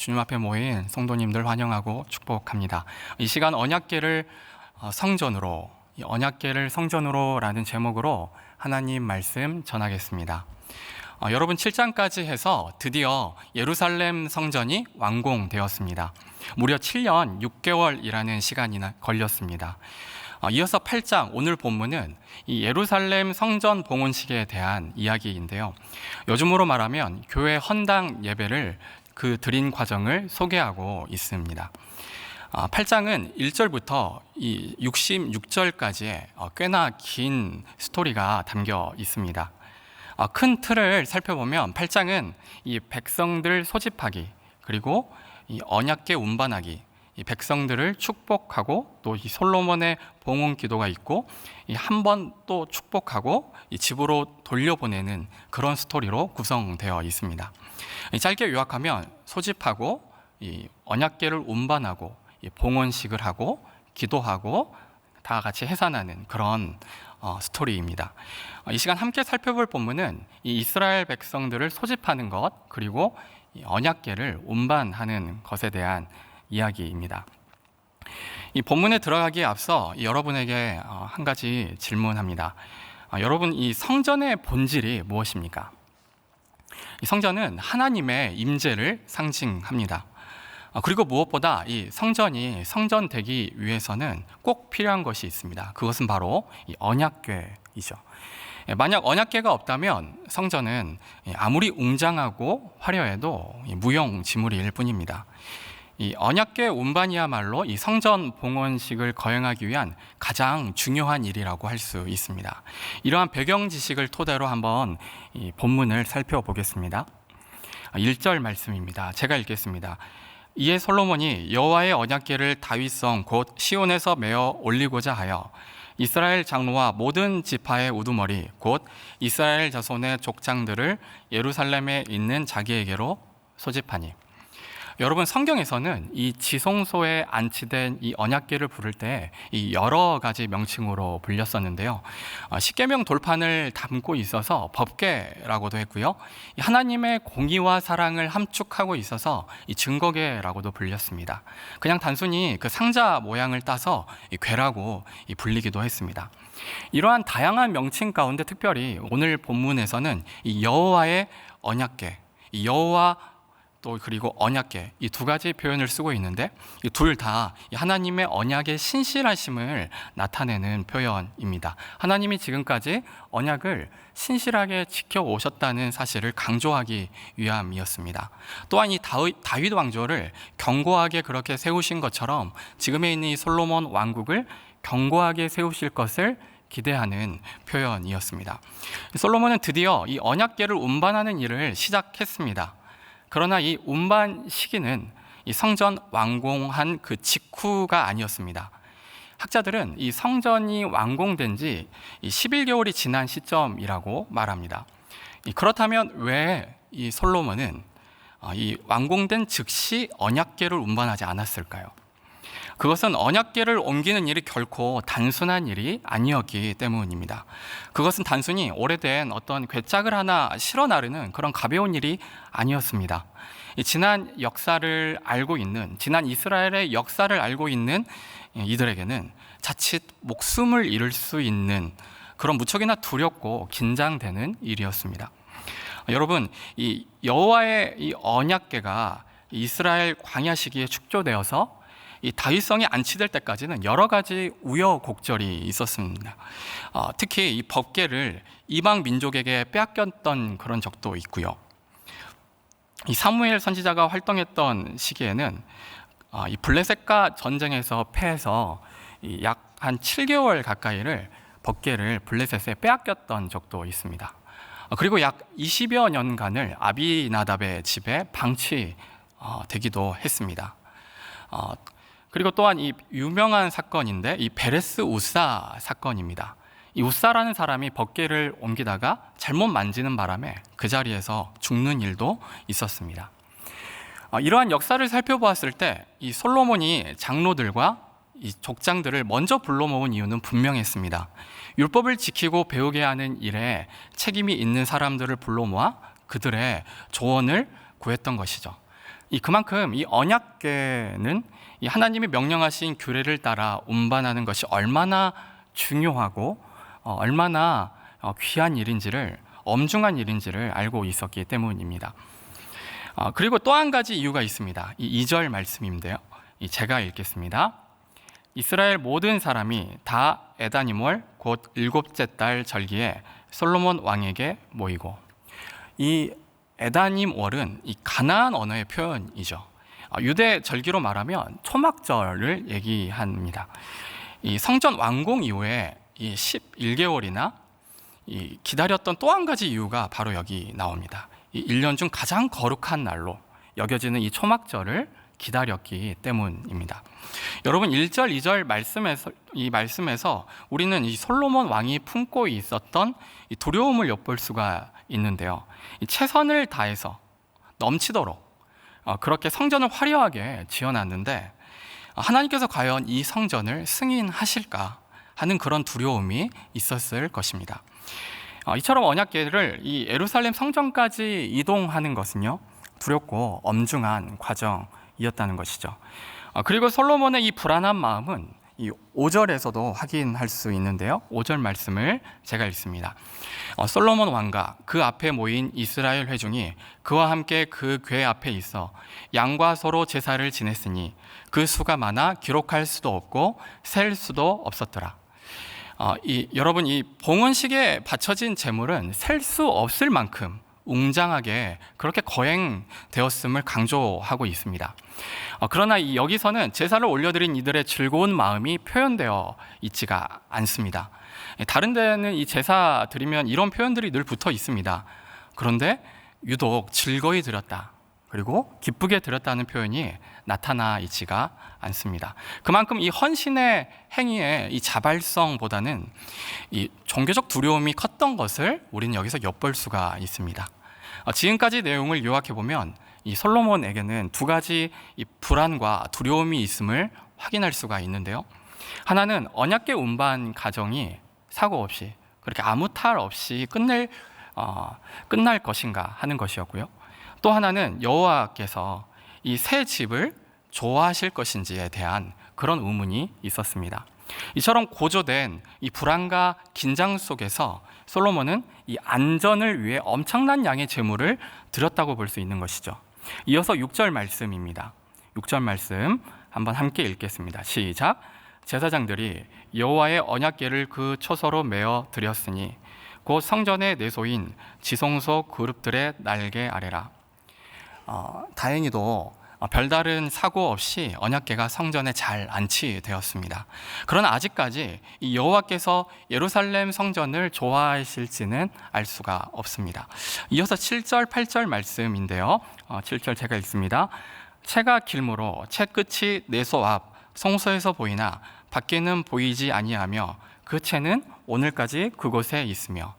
주님 앞에 모인 성도님들 환영하고 축복합니다. 이 시간 언약궤를 성전으로, 이 언약궤를 성전으로라는 제목으로 하나님 말씀 전하겠습니다. 여러분 7장까지 해서 드디어 예루살렘 성전이 완공되었습니다. 무려 7년 6개월이라는 시간이 걸렸습니다. 이어서 8장 오늘 본문은 이 예루살렘 성전 봉헌식에 대한 이야기인데요. 요즘으로 말하면 교회 헌당 예배를 드린 과정을 소개하고 있습니다. 8장은 1절부터 이 66절까지의 꽤나 긴 스토리가 담겨 있습니다. 큰 틀을 살펴보면 8장은 이 백성들 소집하기, 그리고 이 언약궤 운반하기, 이 백성들을 축복하고 또 이 솔로몬의 봉헌 기도가 있고 한 번 또 축복하고 이 집으로 돌려보내는 그런 스토리로 구성되어 있습니다. 짧게 요약하면 소집하고 이 언약궤를 운반하고 이 봉헌식을 하고 기도하고 다 같이 해산하는 그런 스토리입니다. 이 시간 함께 살펴볼 본문은 이 이스라엘 백성들을 소집하는 것, 그리고 이 언약궤를 운반하는 것에 대한 이야기입니다. 이 본문에 들어가기에 앞서 여러분에게 한 가지 질문합니다. 여러분, 이 성전의 본질이 무엇입니까? 이 성전은 하나님의 임재를 상징합니다. 그리고 무엇보다 이 성전이 성전되기 위해서는 꼭 필요한 것이 있습니다. 그것은 바로 이 언약궤이죠. 만약 언약궤가 없다면 성전은 아무리 웅장하고 화려해도 무용지물일 뿐입니다. 이 언약궤 운반이야말로 이 성전 봉헌식을 거행하기 위한 가장 중요한 일이라고 할 수 있습니다. 이러한 배경 지식을 토대로 한번 이 본문을 살펴보겠습니다. 1절 말씀입니다. 제가 읽겠습니다. 이에 솔로몬이 여호와의 언약궤를 다윗성 곧 시온에서 메어 올리고자 하여 이스라엘 장로와 모든 지파의 우두머리 곧 이스라엘 자손의 족장들을 예루살렘에 있는 자기에게로 소집하니. 여러분, 성경에서는 이 지성소에 안치된 이 언약궤를 부를 때 이 여러 가지 명칭으로 불렸었는데요. 십계명 돌판을 담고 있어서 법궤라고도 했고요. 하나님의 공의와 사랑을 함축하고 있어서 이 증거궤라고도 불렸습니다. 그냥 단순히 그 상자 모양을 따서 이 궤라고 불리기도 했습니다. 이러한 다양한 명칭 가운데 특별히 오늘 본문에서는 이 여호와의 언약궤, 이 여호와 또 그리고 언약궤, 이 두 가지 표현을 쓰고 있는데 이 둘 다 하나님의 언약의 신실하심을 나타내는 표현입니다. 하나님이 지금까지 언약을 신실하게 지켜오셨다는 사실을 강조하기 위함이었습니다. 또한 이 다윗 왕조를 견고하게 그렇게 세우신 것처럼 지금에 있는 이 솔로몬 왕국을 견고하게 세우실 것을 기대하는 표현이었습니다. 솔로몬은 드디어 이 언약궤를 운반하는 일을 시작했습니다. 그러나 이 운반 시기는 이 성전 완공한 그 직후가 아니었습니다. 학자들은 이 성전이 완공된 지 11개월이 지난 시점이라고 말합니다. 그렇다면 왜 이 솔로몬은 이 완공된 즉시 언약궤를 운반하지 않았을까요? 그것은 언약궤를 옮기는 일이 결코 단순한 일이 아니었기 때문입니다. 그것은 단순히 오래된 어떤 궤짝을 하나 실어 나르는 그런 가벼운 일이 아니었습니다. 지난 역사를 알고 있는, 지난 이스라엘의 역사를 알고 있는 이들에게는 자칫 목숨을 잃을 수 있는 그런 무척이나 두렵고 긴장되는 일이었습니다. 여러분, 이 여호와의 이 언약궤가 이스라엘 광야 시기에 축조되어서 이 다윗성이 안치될 때까지는 여러 가지 우여곡절이 있었습니다. 특히 이 법궤를 이방 민족에게 빼앗겼던 그런 적도 있고요. 이 사무엘 선지자가 활동했던 시기에는 이 블레셋과 전쟁에서 패해서 약 한 7개월 가까이를 법궤를 블레셋에 빼앗겼던 적도 있습니다. 그리고 약 20여 년간을 아비나답의 집에 방치되기도 했습니다. 그리고 또한 이 유명한 사건인데 이 베레스 우사 사건입니다. 이 우사라는 사람이 법궤를 옮기다가 잘못 만지는 바람에 그 자리에서 죽는 일도 있었습니다. 이러한 역사를 살펴보았을 때 이 솔로몬이 장로들과 이 족장들을 먼저 불러 모은 이유는 분명했습니다. 율법을 지키고 배우게 하는 일에 책임이 있는 사람들을 불러 모아 그들의 조언을 구했던 것이죠. 그만큼 이 언약궤는 이 하나님이 명령하신 규례를 따라 운반하는 것이 얼마나 중요하고 얼마나 귀한 일인지를, 엄중한 일인지를 알고 있었기 때문입니다. 그리고 또 한 가지 이유가 있습니다. 이 2절 말씀인데요, 제가 읽겠습니다. 이스라엘 모든 사람이 다 에다님월 곧 7째 달 절기에 솔로몬 왕에게 모이고, 이 에다님월은 이 가나안 언어의 표현이죠. 유대 절기로 말하면 초막절을 얘기합니다. 이 성전 완공 이후에 이 11개월이나 기다렸던 또 한 가지 이유가 바로 여기 나옵니다. 이 1년 중 가장 거룩한 날로 여겨지는 이 초막절을 기다렸기 때문입니다. 여러분, 1절, 2절 말씀에서 우리는 이 솔로몬 왕이 품고 있었던 이 두려움을 엿볼 수가 있는데요. 이 최선을 다해서 넘치도록 그렇게 성전을 화려하게 지어놨는데, 하나님께서 과연 이 성전을 승인하실까 하는 그런 두려움이 있었을 것입니다. 이처럼 언약궤를 이 예루살렘 성전까지 이동하는 것은요, 두렵고 엄중한 과정이었다는 것이죠. 그리고 솔로몬의 이 불안한 마음은 이 5절에서도 확인할 수 있는데요, 5절 말씀을 제가 읽습니다. 솔로몬 왕과 그 앞에 모인 이스라엘 회중이 그와 함께 그 궤 앞에 있어 양과 소로 제사를 지냈으니 그 수가 많아 기록할 수도 없고 셀 수도 없었더라. 여러분, 이 봉헌식에 바쳐진 제물은 셀 수 없을 만큼 웅장하게 그렇게 거행되었음을 강조하고 있습니다. 그러나 여기서는 제사를 올려드린 이들의 즐거운 마음이 표현되어 있지가 않습니다. 다른 데는 이 제사 드리면 이런 표현들이 늘 붙어 있습니다. 그런데 유독 즐거이 드렸다, 그리고 기쁘게 드렸다는 표현이 나타나 있지가 않습니다. 그만큼 이 헌신의 행위의 이 자발성보다는 이 종교적 두려움이 컸던 것을 우리는 여기서 엿볼 수가 있습니다. 지금까지 내용을 요약해 보면 이 솔로몬에게는 두 가지 이 불안과 두려움이 있음을 확인할 수가 있는데요. 하나는 언약궤 운반 과정이 사고 없이, 그렇게 아무 탈 없이 끝날 것인가 하는 것이었고요. 또 하나는 여호와께서 이 새 집을 좋아하실 것인지에 대한 그런 의문이 있었습니다. 이처럼 고조된 이 불안과 긴장 속에서 솔로몬은 이 안전을 위해 엄청난 양의 제물을 드렸다고 볼 수 있는 것이죠. 이어서 6절 말씀입니다. 6절 말씀 한번 함께 읽겠습니다. 시작. 제사장들이 여호와의 언약궤를 그 초소로 메어 드렸으니 곧 성전의 내소인 지성소 그룹들의 날개 아래라. 다행히도 별다른 사고 없이 언약궤가 성전에 잘 안치되었습니다. 그러나 아직까지 이 여호와께서 예루살렘 성전을 좋아하실지는 알 수가 없습니다. 이어서 7절, 8절 말씀인데요. 7절 제가 읽습니다. 채가 길므로 채 끝이 내소 앞 성소에서 보이나 밖에는 보이지 아니하며 그 채는 오늘까지 그곳에 있으며.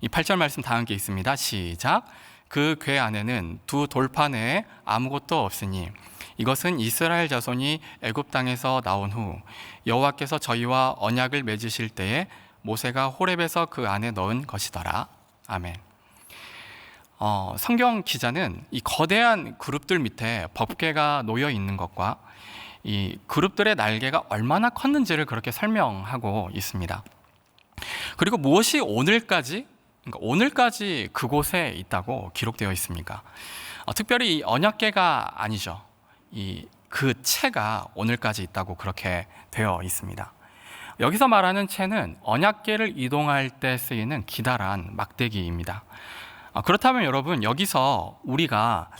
이 8절 말씀 다 함께 있습니다. 시작. 그 궤 안에는 두 돌판 외에 아무것도 없으니 이것은 이스라엘 자손이 애굽 땅에서 나온 후 여호와께서 저희와 언약을 맺으실 때에 모세가 호렙에서 그 안에 넣은 것이더라. 아멘. 성경 기자는 이 거대한 그룹들 밑에 법궤가 놓여 있는 것과 이 그룹들의 날개가 얼마나 컸는지를 그렇게 설명하고 있습니다. 그리고 무엇이 오늘까지 그곳에 있다고 기록되어 있습니까? 특별히 이 언약궤가 아니죠. 그 채가 오늘까지 있다고 그렇게 되어 있습니다. 여기서 말하는 채는 언약궤를 이동할 때 쓰이는 기다란 막대기입니다. 그렇다면 여러분, 여기서 우리가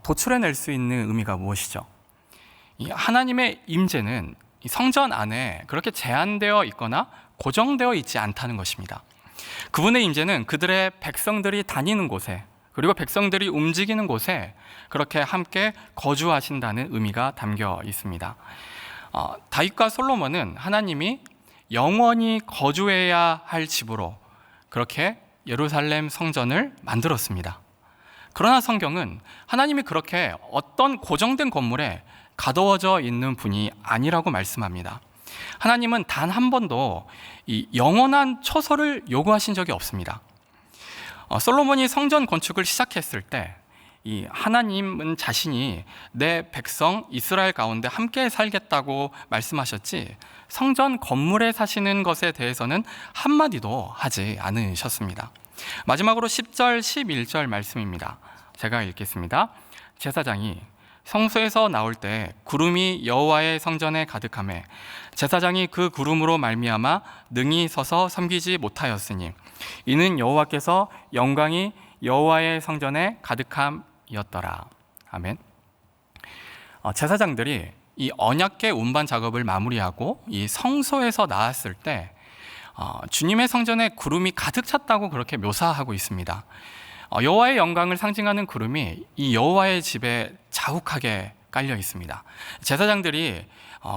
도출해낼 수 있는 의미가 무엇이죠? 이 하나님의 임재는 성전 안에 그렇게 제한되어 있거나 고정되어 있지 않다는 것입니다. 그분의 임재는 그들의 백성들이 다니는 곳에, 그리고 백성들이 움직이는 곳에 그렇게 함께 거주하신다는 의미가 담겨 있습니다. 다윗과 솔로몬은 하나님이 영원히 거주해야 할 집으로 그렇게 예루살렘 성전을 만들었습니다. 그러나 성경은 하나님이 그렇게 어떤 고정된 건물에 가두어져 있는 분이 아니라고 말씀합니다. 하나님은 단 한 번도 이 영원한 처소를 요구하신 적이 없습니다. 솔로몬이 성전 건축을 시작했을 때 이 하나님은 자신이 내 백성 이스라엘 가운데 함께 살겠다고 말씀하셨지 성전 건물에 사시는 것에 대해서는 한마디도 하지 않으셨습니다. 마지막으로 10절, 11절 말씀입니다. 제가 읽겠습니다. 제사장이 성소에서 나올 때 구름이 여호와의 성전에 가득하매 제사장이 그 구름으로 말미암아 능히 서서 섬기지 못하였으니 이는 여호와께서 영광이 여호와의 성전에 가득함이었더라. 아멘. 제사장들이 이 언약궤 운반 작업을 마무리하고 이 성소에서 나왔을 때 주님의 성전에 구름이 가득 찼다고 그렇게 묘사하고 있습니다. 여호와의 영광을 상징하는 구름이 이 여호와의 집에 자욱하게 깔려 있습니다. 제사장들이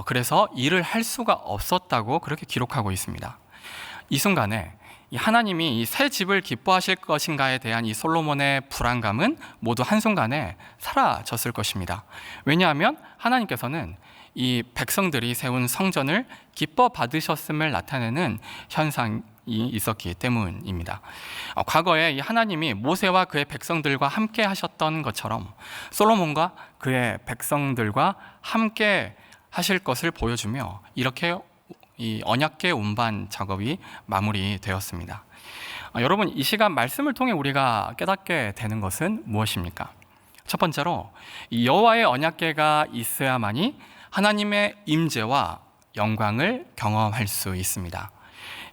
그래서 일을 할 수가 없었다고 그렇게 기록하고 있습니다. 이 순간에 이 하나님이 이 새 집을 기뻐하실 것인가에 대한 이 솔로몬의 불안감은 모두 한순간에 사라졌을 것입니다. 왜냐하면 하나님께서는 이 백성들이 세운 성전을 기뻐 받으셨음을 나타내는 현상이 있었기 때문입니다. 과거에 이 하나님이 모세와 그의 백성들과 함께 하셨던 것처럼 솔로몬과 그의 백성들과 함께 하실 것을 보여주며 이렇게 이 언약궤 운반 작업이 마무리되었습니다. 여러분, 이 시간 말씀을 통해 우리가 깨닫게 되는 것은 무엇입니까? 첫 번째로 이 여호와의 언약궤가 있어야만이 하나님의 임재와 영광을 경험할 수 있습니다.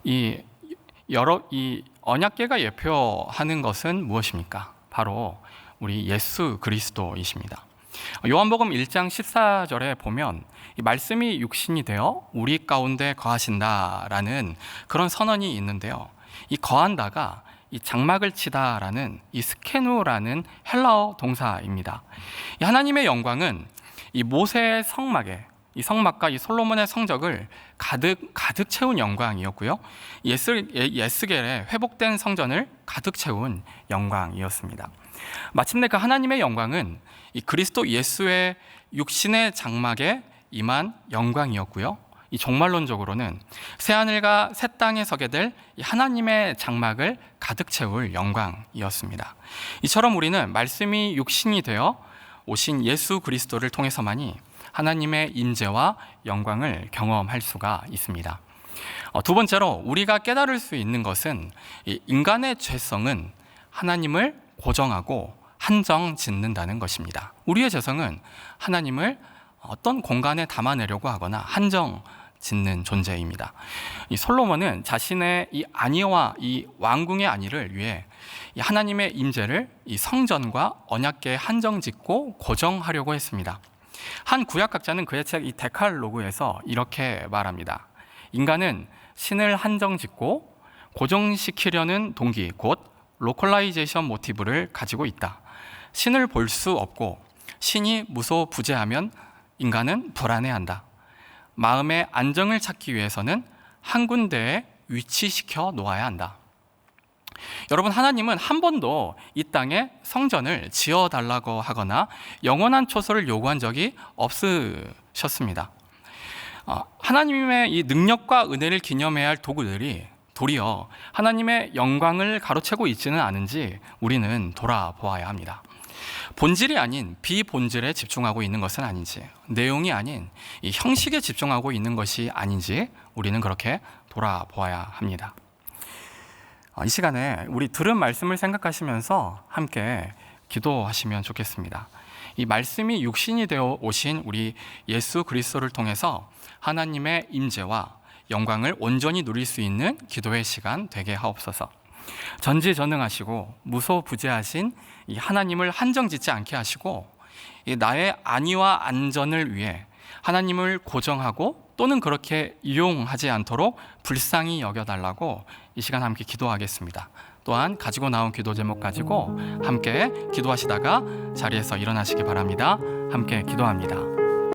이 언약궤가 예표하는 것은 무엇입니까? 바로 우리 예수 그리스도이십니다. 요한복음 1장 14절에 보면 이 말씀이 육신이 되어 우리 가운데 거하신다라는 그런 선언이 있는데요. 이 거한다가 이 장막을 치다라는 이 스케누라는 헬라어 동사입니다. 이 하나님의 영광은 이 모세의 성막에 이 성막과 이 솔로몬의 성적을 가득 채운 영광이었고요. 예스겔의 회복된 성전을 가득 채운 영광이었습니다. 마침내 그 하나님의 영광은 이 그리스도 예수의 육신의 장막에 임한 영광이었고요. 이 종말론적으로는 새 하늘과 새 땅에 서게 될 이 하나님의 장막을 가득 채울 영광이었습니다. 이처럼 우리는 말씀이 육신이 되어 오신 예수 그리스도를 통해서만이 하나님의 임재와 영광을 경험할 수가 있습니다. 두 번째로 우리가 깨달을 수 있는 것은 이 인간의 죄성은 하나님을 고정하고 한정 짓는다는 것입니다. 우리의 죄성은 하나님을 어떤 공간에 담아내려고 하거나 한정 짓는 존재입니다. 이 솔로몬은 자신의 이 안위와 이 왕궁의 안위를 위해 이 하나님의 임재를 이 성전과 언약궤에 한정 짓고 고정하려고 했습니다. 한 구약학자는 그의 책 이 데칼로그에서 이렇게 말합니다. 인간은 신을 한정 짓고 고정시키려는 동기, 곧 로컬라이제이션 모티브를 가지고 있다. 신을 볼 수 없고 신이 무소부재하면 인간은 불안해한다. 마음의 안정을 찾기 위해서는 한 군데에 위치시켜 놓아야 한다. 여러분, 하나님은 한 번도 이 땅에 성전을 지어달라고 하거나 영원한 초소를 요구한 적이 없으셨습니다. 하나님의 이 능력과 은혜를 기념해야 할 도구들이 도리어 하나님의 영광을 가로채고 있지는 않은지 우리는 돌아보아야 합니다. 본질이 아닌 비본질에 집중하고 있는 것은 아닌지, 내용이 아닌 이 형식에 집중하고 있는 것이 아닌지 우리는 그렇게 돌아보아야 합니다. 이 시간에 우리 들은 말씀을 생각하시면서 함께 기도하시면 좋겠습니다. 이 말씀이 육신이 되어 오신 우리 예수 그리스도를 통해서 하나님의 임재와 영광을 온전히 누릴 수 있는 기도의 시간 되게 하옵소서. 전지전능하시고 무소부재하신 이 하나님을 한정짓지 않게 하시고 나의 안위와 안전을 위해 하나님을 고정하고 또는 그렇게 이용하지 않도록 불쌍히 여겨달라고 이 시간 함께 기도하겠습니다. 또한 가지고 나온 기도 제목 가지고 함께 기도하시다가 자리에서 일어나시기 바랍니다. 함께 기도합니다.